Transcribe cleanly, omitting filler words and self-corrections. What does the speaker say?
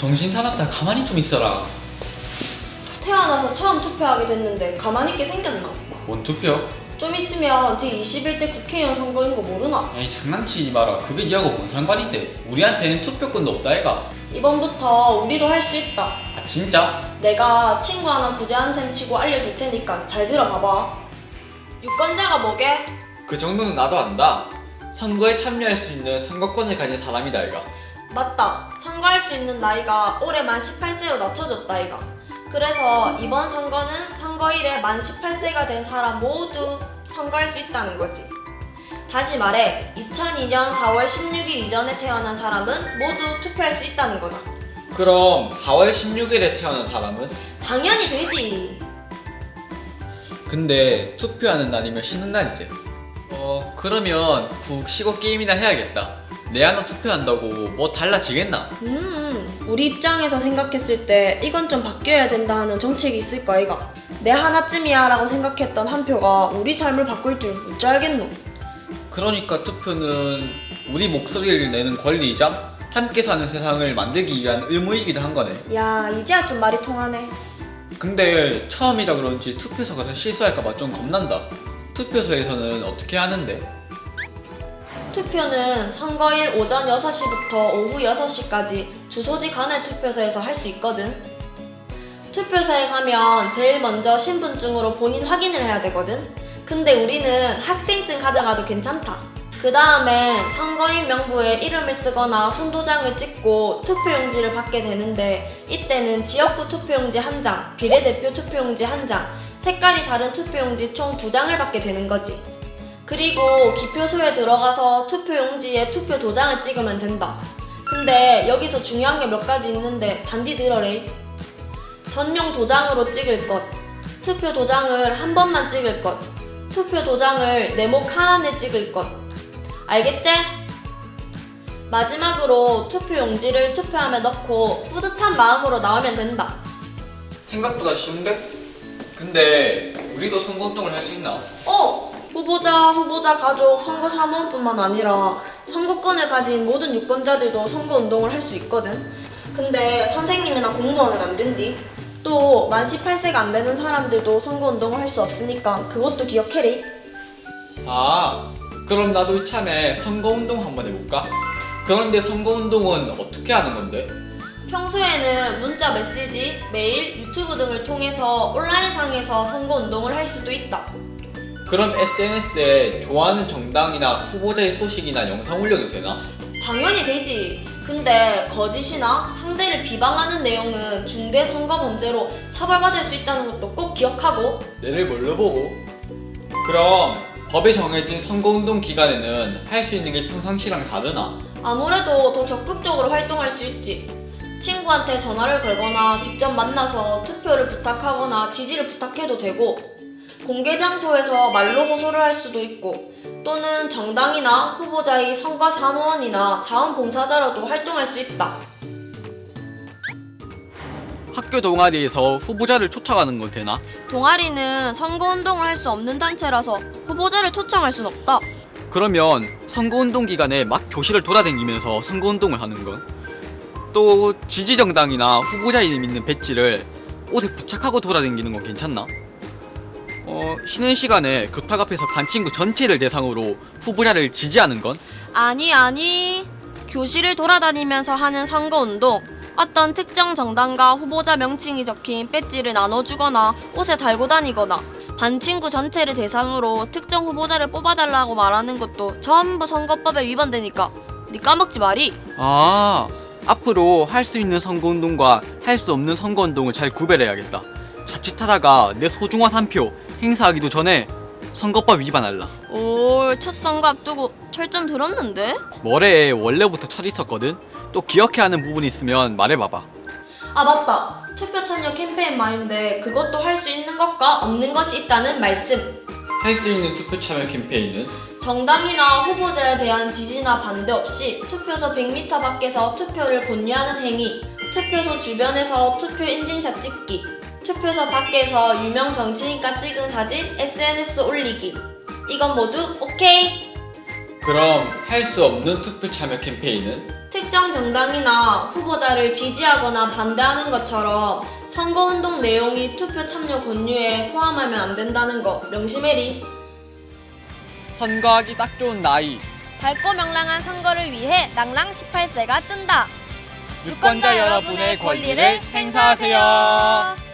정신 사납다. 가만히 좀 있어라. 태어나서 처음 투표하게 됐는데 가만히 있게 생겼나? 뭔 투표? 좀 있으면 제21대 국회의원 선거인 거 모르나? 에이, 장난치지 마라. 그게 니하고 뭔 상관인데. 우리한테는 투표권도 없다 애가. 이번부터 우리도 할 수 있다. 아 진짜? 내가 친구 하나 구제하는 셈 치고 알려줄 테니까 잘 들어봐봐. 유권자가 뭐게? 그 정도는 나도 안다. 선거에 참여할 수 있는 선거권을 가진 사람이다 이가. 맞다. 선거할 수 있는 나이가 올해 만 18세로 낮춰졌다 이가. 그래서 이번 선거는 선거일에 만 18세가 된 사람 모두 선거할 수 있다는 거지. 다시 말해 2002년 4월 16일 이전에 태어난 사람은 모두 투표할 수 있다는 거다. 그럼 4월 16일에 태어난 사람은? 당연히 되지. 근데 투표하는 날이면 쉬는 날이지. 그러면 푹 쉬고 게임이나 해야겠다. 내 하나 투표한다고 뭐 달라지겠나? 우리 입장에서 생각했을 때 이건 좀 바뀌어야 된다 하는 정책이 있을까 이가. 내 하나쯤이야 라고 생각했던 한 표가 우리 삶을 바꿀 줄 어찌 알겠노. 그러니까 투표는 우리 목소리를 내는 권리이자 함께 사는 세상을 만들기 위한 의무이기도 한 거네. 야 이제야 좀 말이 통하네. 근데 처음이라 그런지 투표소 가서 실수할까봐 좀 겁난다. 투표소에서는 어떻게 하는데? 투표는 선거일 오전 6시부터 오후 6시까지 주소지 관할 투표소에서 할 수 있거든. 투표소에 가면 제일 먼저 신분증으로 본인 확인을 해야 되거든. 근데 우리는 학생증 가져가도 괜찮다. 그 다음엔 선거인 명부에 이름을 쓰거나 손도장을 찍고 투표용지를 받게 되는데 이때는 지역구 투표용지 1장, 비례대표 투표용지 1장, 색깔이 다른 투표용지 총 2장을 받게 되는 거지. 그리고 기표소에 들어가서 투표용지에 투표 도장을 찍으면 된다. 근데 여기서 중요한 게 몇 가지 있는데 단디 들어래. 전용 도장으로 찍을 것, 투표 도장을 한 번만 찍을 것, 투표 도장을 네모 칸 안에 찍을 것. 알겠지? 마지막으로 투표용지를 투표함에 넣고 뿌듯한 마음으로 나오면 된다. 생각보다 쉬운데? 근데 우리도 선거운동을 할 수 있나? 후보자 가족, 선거 사무원뿐만 아니라 선거권을 가진 모든 유권자들도 선거운동을 할 수 있거든. 근데 선생님이나 공무원은 안 된디. 또 만 18세가 안 되는 사람들도 선거운동을 할 수 없으니까 그것도 기억해리. 그럼 나도 이참에 선거운동 한번 해볼까? 그런데 선거운동은 어떻게 하는 건데? 평소에는 문자 메시지, 메일, 유튜브 등을 통해서 온라인상에서 선거운동을 할 수도 있다. 그럼 SNS에 좋아하는 정당이나 후보자의 소식이나 영상 올려도 되나? 당연히 되지. 근데 거짓이나 상대를 비방하는 내용은 중대 선거 범죄로 처벌받을 수 있다는 것도 꼭 기억하고. 내를 뭘로 보고? 그럼 법에 정해진 선거운동 기간에는 할 수 있는 게 평상시랑 다르나? 아무래도 더 적극적으로 활동할 수 있지. 친구한테 전화를 걸거나 직접 만나서 투표를 부탁하거나 지지를 부탁해도 되고, 공개 장소에서 말로 호소를 할 수도 있고, 또는 정당이나 후보자의 선거 사무원이나 자원봉사자로도 활동할 수 있다. 학교 동아리에서 후보자를 초청하는 건 되나? 동아리는 선거운동을 할 수 없는 단체라서 후보자를 초청할 순 없다. 그러면 선거운동 기간에 막 교실을 돌아다니면서 선거운동을 하는 건? 또 지지정당이나 후보자 이름 있는 배지를 옷에 부착하고 돌아다니는 건 괜찮나? 쉬는 시간에 교탁 앞에서 반 친구 전체를 대상으로 후보자를 지지하는 건? 아니. 교실을 돌아다니면서 하는 선거운동, 어떤 특정 정당과 후보자 명칭이 적힌 배지를 나눠주거나 옷에 달고 다니거나 반 친구 전체를 대상으로 특정 후보자를 뽑아달라고 말하는 것도 전부 선거법에 위반되니까 니 까먹지 마리. 앞으로 할 수 있는 선거운동과 할 수 없는 선거운동을 잘 구별해야겠다. 자칫하다가 내 소중한 한 표 행사하기도 전에 선거법 위반할라. 올 첫 선거 앞두고 철 좀 들었는데? 뭐래, 원래부터 철 있었거든? 또 기억해야 하는 부분이 있으면 말해봐봐. 아 맞다. 투표 참여 캠페인 말인데 그것도 할 수 있는 것과 없는 것이 있다는 말씀. 할 수 있는 투표 참여 캠페인은? 정당이나 후보자에 대한 지지나 반대 없이 투표소 100m 밖에서 투표를 권유하는 행위, 투표소 주변에서 투표 인증샷 찍기, 투표소 밖에서 유명 정치인과 찍은 사진 SNS 올리기. 이건 모두 오케이. 그럼 할 수 없는 투표 참여 캠페인은? 특정 정당이나 후보자를 지지하거나 반대하는 것처럼 선거운동 내용이 투표 참여 권유에 포함하면 안 된다는 거 명심해리. 선거하기 딱 좋은 나이. 밝고 명랑한 선거를 위해 낭랑 18세가 뜬다. 유권자 여러분의 권리를 행사하세요.